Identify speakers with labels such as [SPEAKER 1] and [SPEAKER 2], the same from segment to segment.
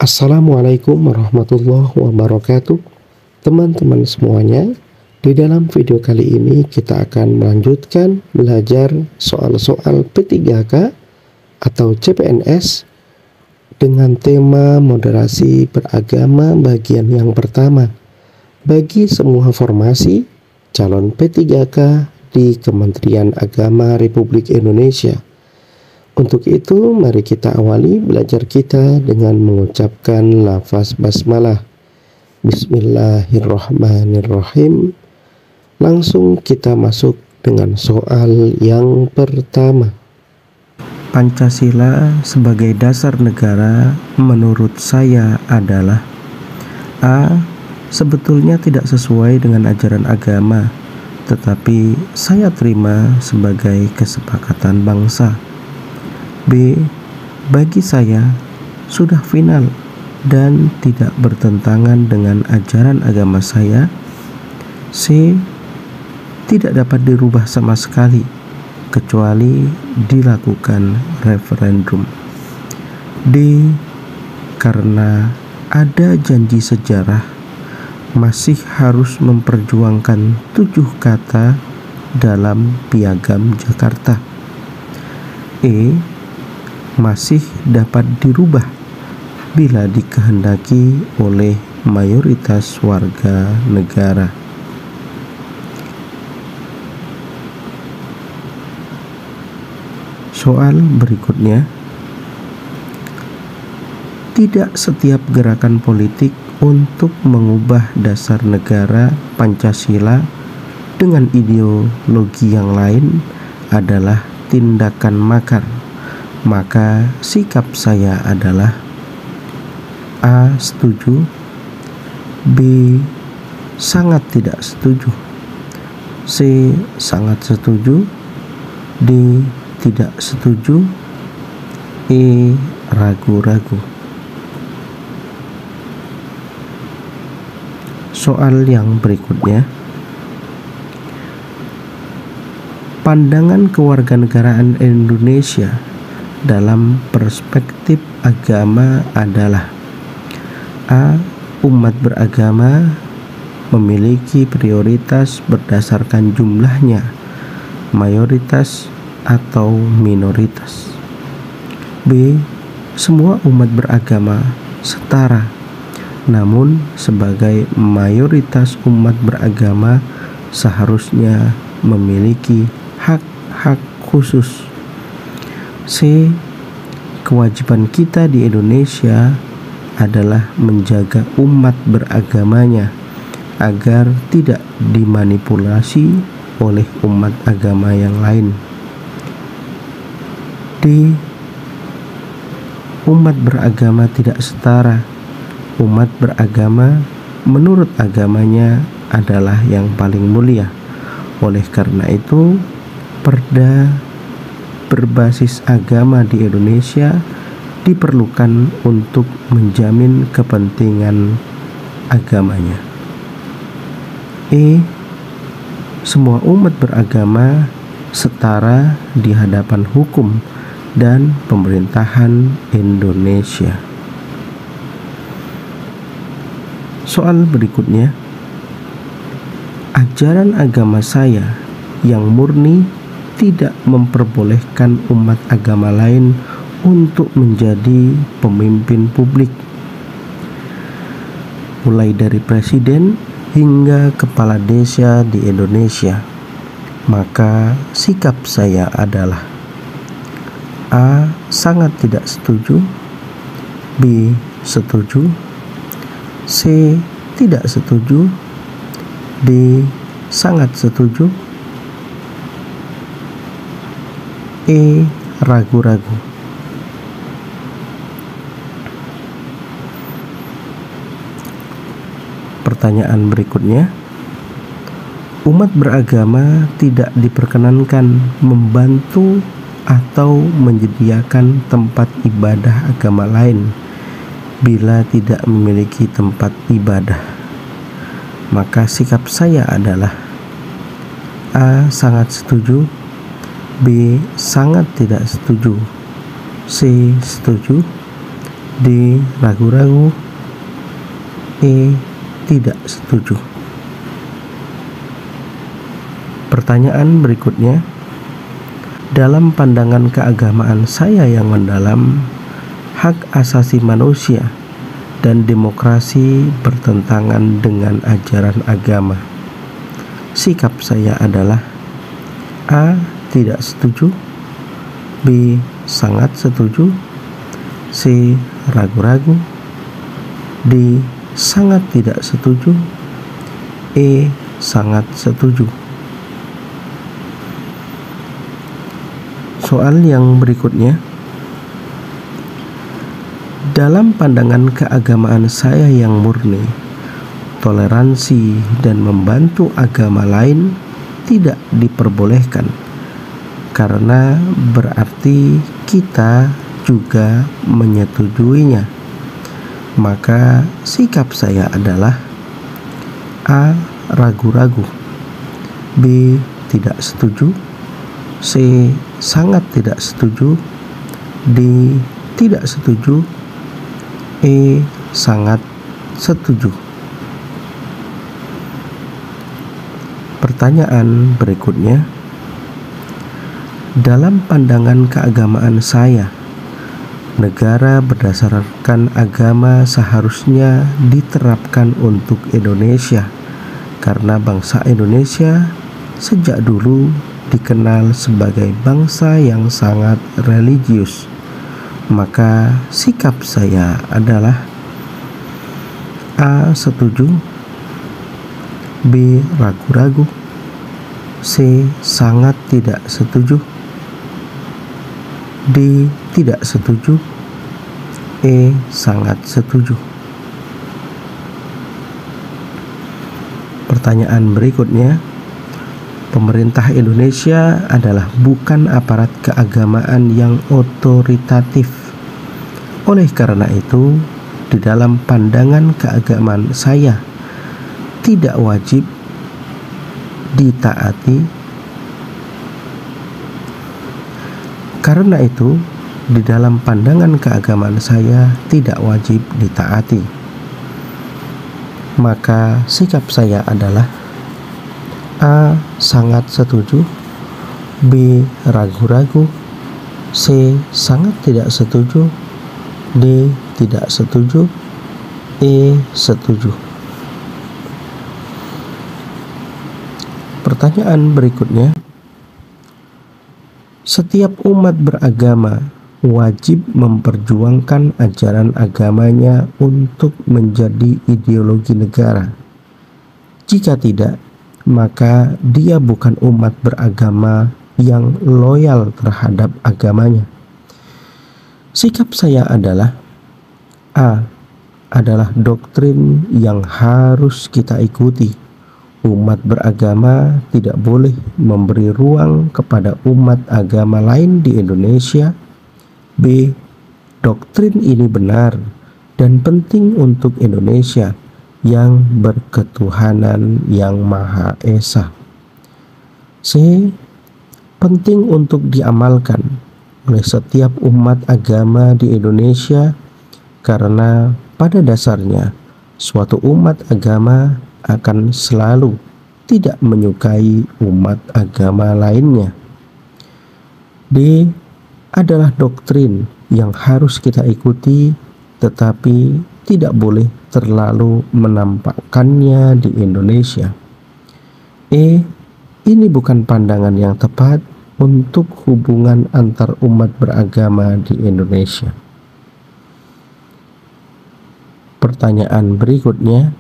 [SPEAKER 1] Assalamualaikum warahmatullahi wabarakatuh. Teman-teman semuanya, di dalam video kali ini kita akan melanjutkan belajar soal-soal P3K atau CPNS dengan tema moderasi beragama bagian yang pertama bagi semua formasi calon P3K di Kementerian Agama Republik Indonesia. Untuk itu, mari kita awali belajar kita dengan mengucapkan lafaz basmalah. Bismillahirrahmanirrahim. Langsung kita masuk dengan soal yang pertama.
[SPEAKER 2] Pancasila sebagai dasar negara menurut saya adalah A. Sebetulnya tidak sesuai dengan ajaran agama, tetapi saya terima sebagai kesepakatan bangsa. B. Bagi saya sudah final dan tidak bertentangan dengan ajaran agama saya. C. Tidak dapat dirubah sama sekali kecuali dilakukan referendum. D. Karena ada janji sejarah masih harus memperjuangkan 7 kata dalam Piagam Jakarta. E. Masih dapat dirubah bila dikehendaki oleh mayoritas warga negara. Soal berikutnya, tidak setiap gerakan politik untuk mengubah dasar negara Pancasila dengan ideologi yang lain adalah tindakan makar. Maka sikap saya adalah A. Setuju, B. Sangat tidak setuju, C. Sangat setuju, D. Tidak setuju, E. Ragu-ragu. Soal yang berikutnya, pandangan kewarganegaraan Indonesia dalam perspektif agama adalah A. Umat beragama memiliki prioritas berdasarkan jumlahnya, mayoritas atau minoritas. B. Semua umat beragama setara, namun sebagai mayoritas umat beragama seharusnya memiliki hak-hak khusus. C. Kewajiban kita di Indonesia adalah menjaga umat beragamanya agar tidak dimanipulasi oleh umat agama yang lain. D. Umat beragama tidak setara. Umat beragama menurut agamanya adalah yang paling mulia. Oleh karena itu, Perda berbasis agama di Indonesia diperlukan untuk menjamin kepentingan agamanya. E. Semua umat beragama setara di hadapan hukum dan pemerintahan Indonesia. Soal berikutnya, ajaran agama saya yang murni tidak memperbolehkan umat agama lain untuk menjadi pemimpin publik, mulai dari presiden hingga kepala desa di Indonesia. Maka sikap saya adalah A. Sangat tidak setuju, B. Setuju, C. Tidak setuju, D. Sangat setuju, E. Ragu-ragu. Pertanyaan berikutnya, umat beragama tidak diperkenankan membantu atau menyediakan tempat ibadah agama lain bila tidak memiliki tempat ibadah. Maka sikap saya adalah A. Sangat setuju, B. Sangat tidak setuju, C. Setuju, D. Ragu-ragu. E. Tidak setuju. Pertanyaan berikutnya, dalam pandangan keagamaan saya yang mendalam, hak asasi manusia dan demokrasi bertentangan dengan ajaran agama. Sikap saya adalah A. Tidak setuju. B. Sangat setuju. C. Ragu-ragu. D. Sangat tidak setuju. E. Sangat setuju. Soal yang berikutnya, dalam pandangan keagamaan saya yang murni, toleransi dan membantu agama lain tidak diperbolehkan, karena berarti kita juga menyetujuinya. Maka sikap saya adalah A. Ragu-ragu. B. Tidak setuju. C. Sangat tidak setuju. D. Tidak setuju. E. Sangat setuju. Pertanyaan berikutnya, dalam pandangan keagamaan saya, negara berdasarkan agama seharusnya diterapkan untuk Indonesia, karena bangsa Indonesia sejak dulu dikenal sebagai bangsa yang sangat religius. Maka sikap saya adalah A. Setuju. B. Ragu-ragu. C. Sangat tidak setuju. D. Tidak setuju. E. Sangat setuju. Pertanyaan berikutnya, pemerintah Indonesia adalah bukan aparat keagamaan yang otoritatif. Oleh karena itu, di dalam pandangan keagamaan saya, tidak wajib ditaati. Karena itu, di dalam pandangan keagamaan saya tidak wajib ditaati. Maka sikap saya adalah A. Sangat setuju. B. Ragu-ragu. C. Sangat tidak setuju. D. Tidak setuju. E. Setuju. Pertanyaan berikutnya, setiap umat beragama wajib memperjuangkan ajaran agamanya untuk menjadi ideologi negara. Jika tidak, maka dia bukan umat beragama yang loyal terhadap agamanya. Sikap saya adalah A. Adalah doktrin yang harus kita ikuti. Umat beragama tidak boleh memberi ruang kepada umat agama lain di Indonesia. B. Doktrin ini benar dan penting untuk Indonesia yang berketuhanan yang Maha Esa. C. Penting untuk diamalkan oleh setiap umat agama di Indonesia, karena pada dasarnya suatu umat agama akan selalu tidak menyukai umat agama lainnya. D. Adalah doktrin yang harus kita ikuti, tetapi tidak boleh terlalu menampakkannya di Indonesia. E. Ini bukan pandangan yang tepat untuk hubungan antar umat beragama di Indonesia. Pertanyaan berikutnya,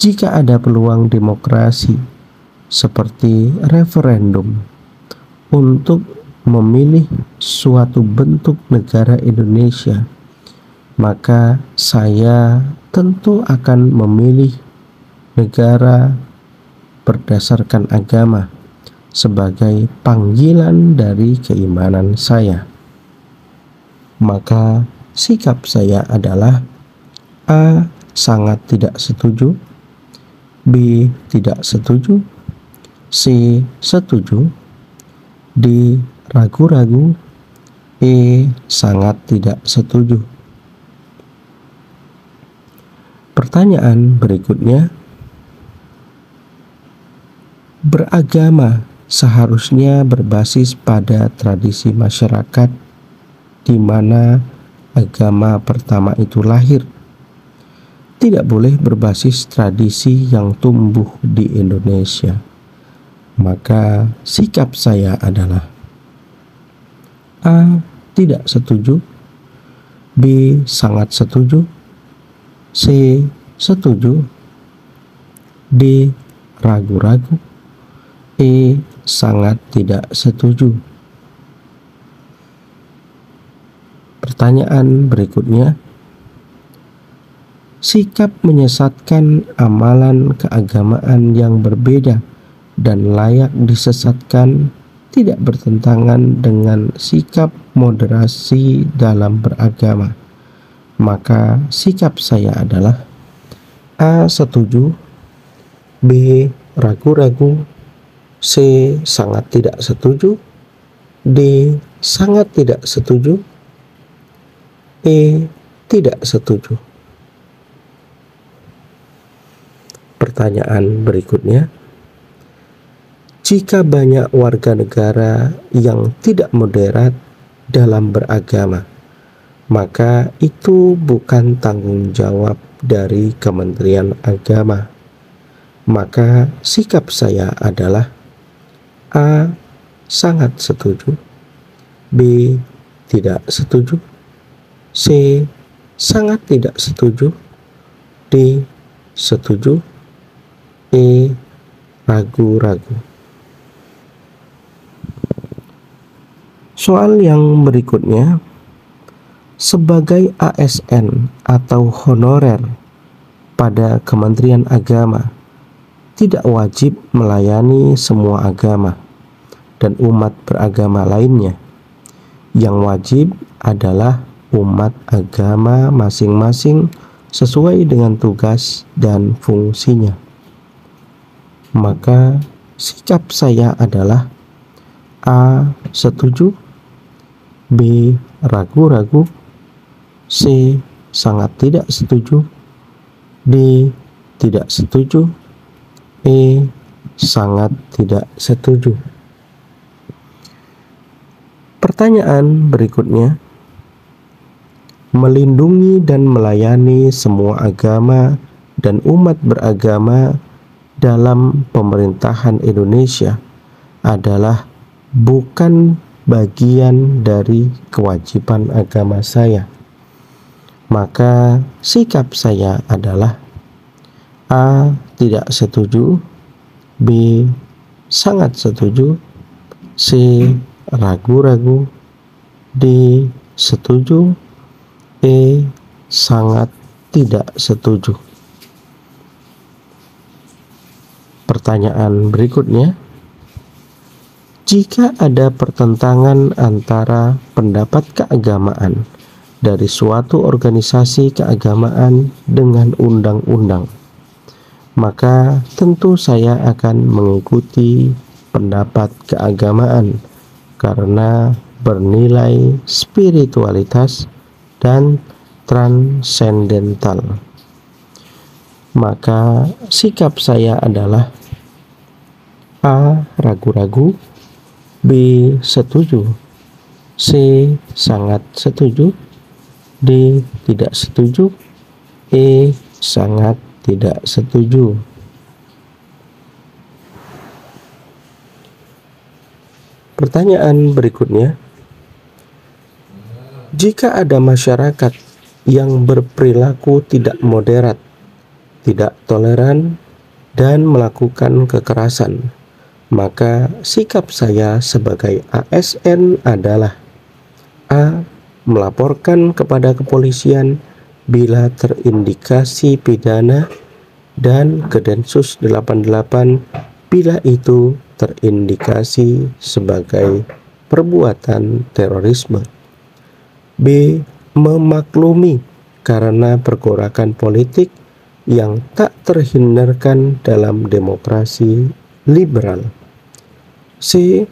[SPEAKER 2] jika ada peluang demokrasi seperti referendum untuk memilih suatu bentuk negara Indonesia, maka saya tentu akan memilih negara berdasarkan agama sebagai panggilan dari keimanan saya. Maka sikap saya adalah A. Sangat tidak setuju. B. Tidak setuju. C. Setuju. D. Ragu-ragu. E. Sangat tidak setuju. Pertanyaan berikutnya, beragama seharusnya berbasis pada tradisi masyarakat di mana agama pertama itu lahir. Tidak boleh berbasis tradisi yang tumbuh di Indonesia. Maka sikap saya adalah A. Tidak setuju, B. Sangat setuju, C. Setuju, D. Ragu-ragu, E. Sangat tidak setuju. Pertanyaan berikutnya, sikap menyesatkan amalan keagamaan yang berbeda dan layak disesatkan tidak bertentangan dengan sikap moderasi dalam beragama. Maka sikap saya adalah A. Setuju, B. Ragu-ragu, C. Sangat tidak setuju, D. Sangat tidak setuju, E. Tidak setuju. Pertanyaan berikutnya, jika banyak warga negara yang tidak moderat dalam beragama, maka itu bukan tanggung jawab dari Kementerian Agama. Maka sikap saya adalah A. Sangat setuju, B. Tidak setuju, C. Sangat tidak setuju, D. Setuju, E. Ragu-ragu. Soal yang berikutnya, sebagai ASN atau honorer pada Kementerian Agama, tidak wajib melayani semua agama dan umat beragama lainnya. Yang wajib adalah umat agama masing-masing sesuai dengan tugas dan fungsinya. Maka sikap saya adalah A. Setuju, B. Ragu-ragu, C. Sangat tidak setuju, D. Tidak setuju, E. Sangat tidak setuju. Pertanyaan berikutnya, melindungi dan melayani semua agama dan umat beragama dalam pemerintahan Indonesia adalah bukan bagian dari kewajiban agama saya. Maka sikap saya adalah A. Tidak setuju, B. Sangat setuju, C. Ragu-ragu, D. Setuju, E. Sangat tidak setuju. Pertanyaan berikutnya, jika ada pertentangan antara pendapat keagamaan dari suatu organisasi keagamaan dengan undang-undang, maka tentu saya akan mengikuti pendapat keagamaan karena bernilai spiritualitas dan transendental. Maka sikap saya adalah A. Ragu-ragu, B. Setuju, C. Sangat setuju, D. Tidak setuju, E. Sangat tidak setuju. Pertanyaan berikutnya, jika ada masyarakat yang berperilaku tidak moderat, tidak toleran, dan melakukan kekerasan, maka sikap saya sebagai ASN adalah A. Melaporkan kepada kepolisian bila terindikasi pidana dan ke Densus 88 bila itu terindikasi sebagai perbuatan terorisme. B. Memaklumi karena pergolakan politik yang tak terhindarkan dalam demokrasi liberal. C.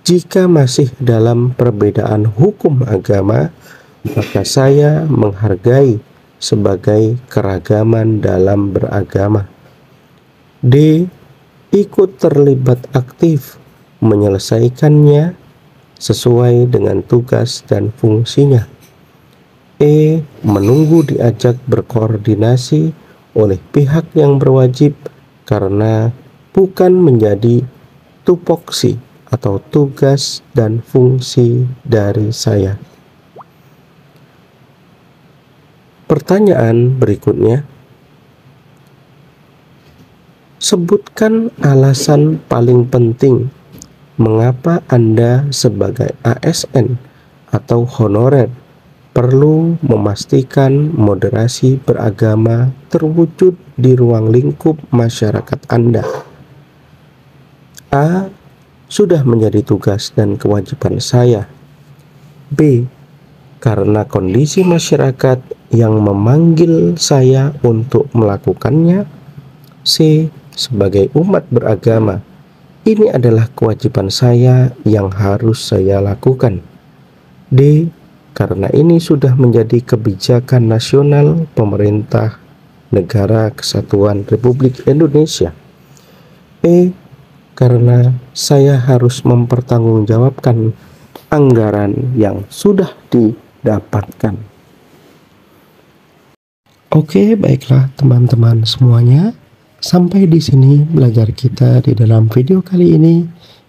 [SPEAKER 2] Jika masih dalam perbedaan hukum agama, maka saya menghargai
[SPEAKER 1] sebagai keragaman dalam beragama. D. Ikut terlibat aktif menyelesaikannya sesuai dengan tugas dan fungsinya. E. Menunggu diajak berkoordinasi oleh pihak yang berwajib karena bukan menjadi tupoksi atau tugas dan fungsi dari saya. Pertanyaan berikutnya, sebutkan alasan paling penting mengapa Anda sebagai ASN atau honorer perlu memastikan moderasi beragama terwujud di ruang lingkup masyarakat Anda. A. Sudah menjadi tugas dan kewajiban saya. B. Karena kondisi masyarakat yang memanggil saya untuk melakukannya. C. Sebagai umat beragama, ini adalah kewajiban saya yang harus saya lakukan. D. Karena ini sudah menjadi kebijakan nasional pemerintah Negara Kesatuan Republik Indonesia. E. Karena saya harus mempertanggungjawabkan anggaran yang sudah didapatkan.
[SPEAKER 2] Oke, baiklah teman-teman semuanya. Sampai di sini belajar kita di dalam video kali ini.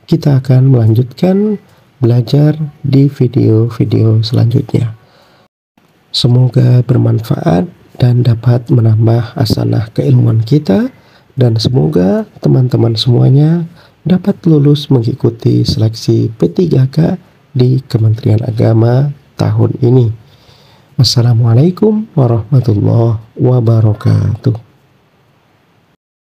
[SPEAKER 2] Kita akan melanjutkan belajar di video-video selanjutnya. Semoga bermanfaat dan dapat menambah hasanah keilmuan kita, dan semoga teman-teman semuanya dapat lulus mengikuti seleksi P3K di Kementerian Agama tahun ini. Wassalamualaikum warahmatullahi wabarakatuh.